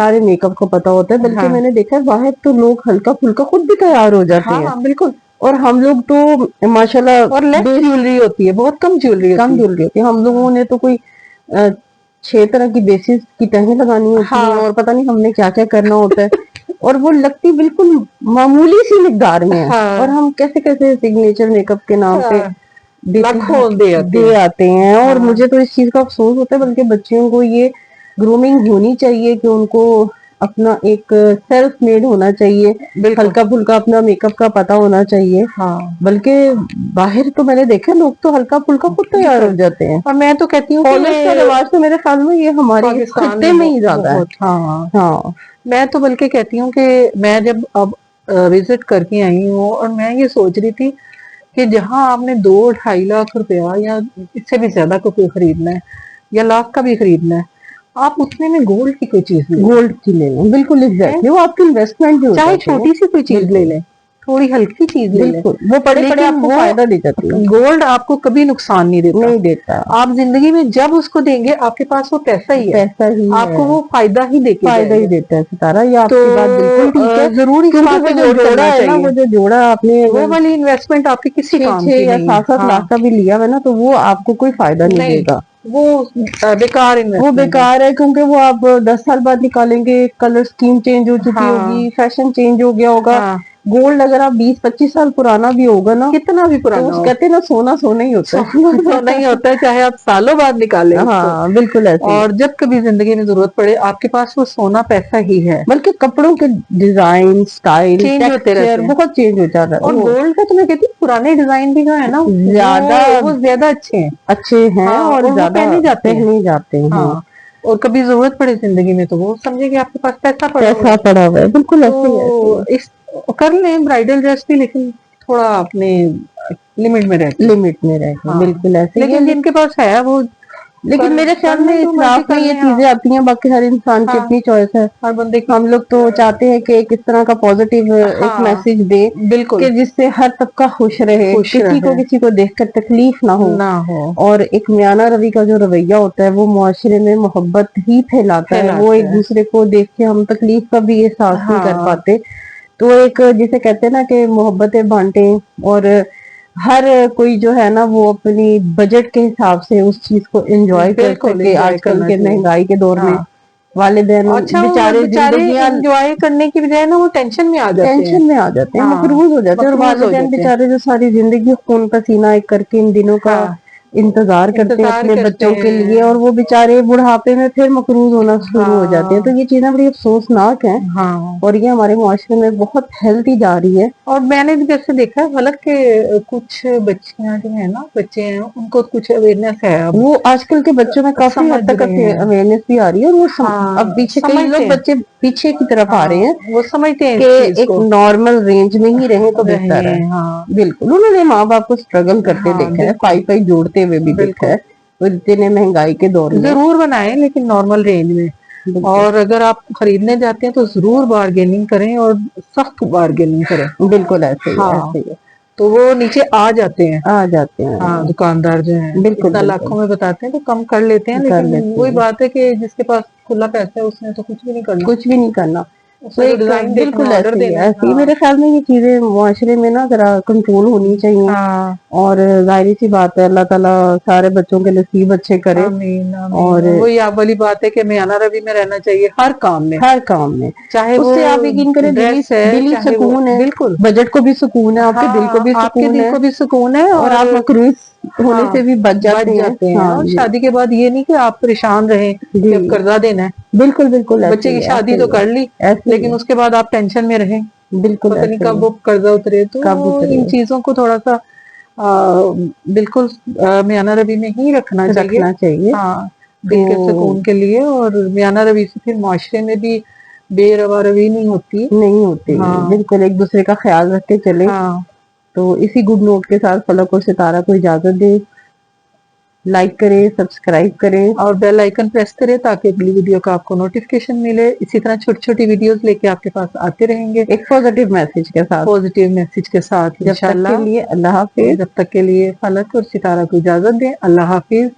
سارے make up کو پتا ہوتا ہے، بلکہ ہاں میں نے دیکھا ہے باہر تو لوگ ہلکا پھلکا خود بھی تیار ہو جاتے ہاں ہیں، ہاں بالکل. اور ہم لوگ تو ماشاءاللہ اور لیس جیولری ہوتی ہے، بہت کم جیولری کم ہوتی ہے. جیولری ہوتی ہے. ہم لوگوں نے تو کوئی 6 طرح کی بیسز کی تہیں لگانی ہوتی ہیں، ہاں اور پتہ نہیں ہم نے کیا کیا کرنا ہوتا ہے، اور وہ لگتی بالکل معمولی سی مقدار میں ہے، ہاں اور ہم کیسے کیسے سگنیچر میک اپ کے نام پہ ہاں دیتے لاکھوں دے آتے دے ہیں. آتے ہیں. اور ہاں مجھے تو اس چیز کا افسوس ہوتا ہے، بلکہ بچیوں کو یہ گرومنگ ہونی چاہیے کہ ان کو اپنا ایک سیلف میڈ ہونا چاہیے، بالکل. ہلکا پھلکا اپنا میک اپ کا پتا ہونا چاہیے. ہاں بلکہ باہر تو میں نے دیکھا لوگ تو ہلکا پھلکا خود تیار ہو جاتے ہیں. اور میں تو کہتی ہوں کہ کالج کا رواج تو میرے خیال میں یہ ہمارے اس پاکستان خطے میں ہی زیادہ ہے. بہت. ہاں ہاں میں تو بلکہ کہتی ہوں کہ میں جب اب وزٹ کر کے آئی ہوں، اور میں یہ سوچ رہی تھی کہ جہاں آپ نے 2-2.5 لاکھ روپیہ یا اس سے بھی زیادہ کو کوئی خریدنا ہے، یا لاکھ کا بھی خریدنا ہے، آپ اتنے میں گولڈ کی کوئی چیز لے گولڈ کی لے لیں، بالکل لیں. ایگزیکٹلی، وہ آپ کی انویسٹمنٹ بھی ہو چاہے جاتی ہے. چھوٹی سی کوئی چیز لے بالکل لیں، تھوڑی ہلکی چیز لے لیں، بالکل، وہ پڑے پڑے لیکن آپ کو وہ فائدہ دے جاتی ہے. گولڈ آپ کو کبھی نقصان نہیں دیتا. نہیں دیتا، آپ زندگی میں جب اس کو دیں گے آپ کے پاس وہ پیسہ ہی ہے، پیسہ ہی آپ ہے، کو وہ فائدہ ہی دے کے فائدہ جائے ہی گا. دیتا ہے. ستارہ یہ تو آپ کی بات بالکل ٹھیک ہے، ضرور اس کیونکہ بات وہ پہ جو غور جوڑا کرنا ہے نا، چاہیے. وہ جو جوڑا آپ نے وہ اگر والی انویسٹمنٹ آپ کی کسی کام 6 کی یا نہیں ہے. 7 ہاں لاکھ کا بھی لیا ہے نا، تو وہ آپ کو کوئی فائدہ نہیں دے نہیں، گا. وہ بیکار وہ انویسٹمنٹ ہے. بیکار ہے، کیونکہ وہ آپ 10 سال بعد نکالیں گے، کلر اسکیم چینج ہو چکی ہاں ہوگی، فیشن چینج ہو گیا ہوگا. ہاں گولڈ اگر آپ 20-25 سال پرانا بھی ہوگا نا، کتنا بھی تو پرانا ہو، کہتے ہیں نا سونا سونا ہی ہوتا سونا ہی ہوتا ہے، چاہے آپ سالوں بعد نکالیں ہے. اس کو. ہاں بالکل ایسے ہی ہے. اور جب کبھی زندگی میں ضرورت پڑے آپ کے پاس وہ سونا پیسہ ہی ہے. بلکہ کپڑوں کے ڈیزائن، سٹائل، چینج ہوتے ٹیکسچر رہتے ہیں. بہت چینج ہو جاتا ہے. اور وہ گولڈ کا تو میں کہتی ہوں پرانے ڈیزائن بھی جو ہے نا زیادہ وہ زیادہ اچھے ہیں. اچھے ہیں، ہاں اور وہ زیادہ پہنے جاتے ہیں. پہنے جاتے ہیں. ہاں اور کبھی ضرورت پڑے زندگی میں تو وہ سمجھے کہ آپ کے پاس پیسہ پڑا ہوا پیسہ ہے. پڑا ہوا ہے، بالکل تو ایسے ہی ایسے ہی اس کر لیں برائڈل ڈریس بھی، لیکن تھوڑا اپنے لمٹ میں رہ کے. لمٹ میں رہ کے، ہاں بالکل ایسے ہی ہے. لیکن جن کے پاس ہے وہ لیکن میرے کر خیال لیں، میں جو مرضی اسراف کر میں یہ لیں. ہاں چیزیں آتی ہیں، باقی ہر انسان کی ہاں اپنی چوائس ہے. ہر بندے کی. ہم لوگ تو چاہتے ہیں کہ کس طرح کا پازیٹیو ایک ہاں میسج دے بالکل کہ جس سے ہر طبقہ خوش رہے، خوش رہے کسی کو دیکھ کر تکلیف نہ ہو. اور ایک میانہ روی کا جو رویہ ہوتا ہے وہ معاشرے میں محبت ہی پھیلاتا ہے. وہ ایک دوسرے کو دیکھ کے ہم تکلیف کا بھی احساس نہیں کر ہاں پاتے. تو ایک جسے کہتے ہیں نا کہ محبتیں بانٹیں، اور ہر کوئی جو ہے نا وہ اپنی بجٹ کے حساب سے اس چیز کو انجوائے کر بالکل سکے. انجوائے آج کل کرنا کے چاہیے. مہنگائی کے دور میں ہاں والدین اچھا وہ بیچارے بےچارے زندگیاں انجوائے کرنے کی بجائے نا وہ ٹینشن میں آ جاتے ہیں. ٹینشن میں آ جاتے ہیں، ہاں مقروض ہو جاتے ہیں. اور مقروض ہو والدین جاتے ہیں. بیچارے جو ساری زندگی خون پسینہ ایک کر کے ان دنوں کا ہاں انتظار کرتے ہیں انتظار اپنے کرتے بچوں کے ہیں. لیے، اور وہ بیچارے بڑھاپے میں پھر مقروض ہونا شروع ہو جاتے ہیں. ہاں تو یہ چیزیں بڑی افسوسناک ہیں، ہاں اور یہ ہمارے معاشرے میں بہت پھیلتی جا رہی ہے. اور میں نے بھی جیسے دیکھا ہے حالانکہ کہ کچھ بچیاں جو ہیں نا، بچے ہیں، ان کو کچھ اویئرنیس ہے. اب وہ آج کل کے بچوں میں کافی حد سمجھ تک رہے ہیں. اویئرنیس بھی آ رہی ہے، اور وہ اب ہاں پیچھے کئی لوگ سمجھتے ہیں. بچے پیچھے کی طرف آ رہے ہاں ہیں وہ سمجھتے ہیں کہ اس چیز ایک کو. نارمل رینج میں ہی رہیں تو بہتر ہے. رہے ہاں بالکل، انہوں نے ماں باپ کو اسٹرگل کرتے ہاں دیکھا ہے، بالکل پائی پائی جوڑتے ہوئے بھی دیکھا بالکل. ہے اتنے مہنگائی کے دور میں. ضرور بنائیں لیکن نارمل رینج میں. بالکل اور اگر آپ خریدنے جاتے ہیں تو ضرور بارگیننگ کریں، اور سخت بارگیننگ کریں. بالکل ایسے ہی ہے، ہاں ایسے ہی ہے. تو وہ نیچے آ جاتے ہیں. آ جاتے ہیں. ہاں دکاندار جو ہیں بالکل اتنا بالکل لاکھوں میں بتاتے ہیں تو کم کر لیتے ہیں، کر لیکن لیتے وہی ہیں، بات ہے کہ جس کے پاس کھلا پیسہ ہے اس نے تو کچھ بھی نہیں کرنا. کچھ بھی نہیں کرنا. اس تو نے تو ایک ڈیزائن دیکھنا بالکل ہے، آرڈر ایسے ہی دینا ہے، ہے. ایسے ہی ہاں میرے خیال میں یہ چیزیں معاشرے میں نا ذرا کنٹرول ہونی چاہیے. ہاں اور ظاہر سی بات ہے، اللہ تعالیٰ سارے بچوں کے نصیب اچھے کرے. آمین آمین. اور وہی آپ والی بات ہے کہ میانہ روی میں رہنا چاہیے ہر کام میں. ہر کام میں چاہے اس وہ سے آپ یقین کریں ڈریس ہے، دلی چاہے وہ سکون ہے، بالکل. بجٹ کو بھی سکون ہے، آپ کے دل کو ہاں بھی آپ کے سکون دل ہے، کو بھی سکون ہے. اور آپ مقروض ہونے ہاں سے بھی بچ جاتے ہیں. ہاں اور جی شادی کے بعد یہ نہیں کہ آپ پریشان رہیں جی کہ اب قرضہ دینا ہے. بالکل بالکل ایسے بچے ہی کی ہے، شادی ایسے تو ہی کر لی، ہے، ایسے ہی لیکن اس کے بعد آپ ٹینشن میں رہیں ہے. بالکل پتہ نہیں ایسے ہی کب ہے. وہ قرضہ اترے. تو کب اترے ان چیزوں کو تھوڑا سا بالکل میانہ روی میں ہی رکھنا چاہیے. چاہیے. ہاں تو دل کے سکون کے لیے. اور میانہ روی سے پھر معاشرے میں بھی بے روا روی نہیں ہوتی. نہیں ہوتے. ہاں بالکل ایک دوسرے کا خیال رکھ کے چلے. ہاں تو اسی گڈ نوٹ کے ساتھ فلک اور ستارہ کو اجازت دے. لائک کریں، سبسکرائب کریں. اور بیل آئیکن پریس کرے تاکہ اگلی ویڈیو کا آپ کو نوٹیفیکیشن ملے. اسی طرح چھوٹی چھوٹی ویڈیوز لے کے آپ کے پاس آتے رہیں گے ایک پازیٹیو میسج کے ساتھ. پازیٹیو میسج کے ساتھ جب تک کے انشاءاللہ. لیے اللہ حافظ. جب تک کے لیے فلک اور ستارہ کو اجازت دیں. اللہ حافظ.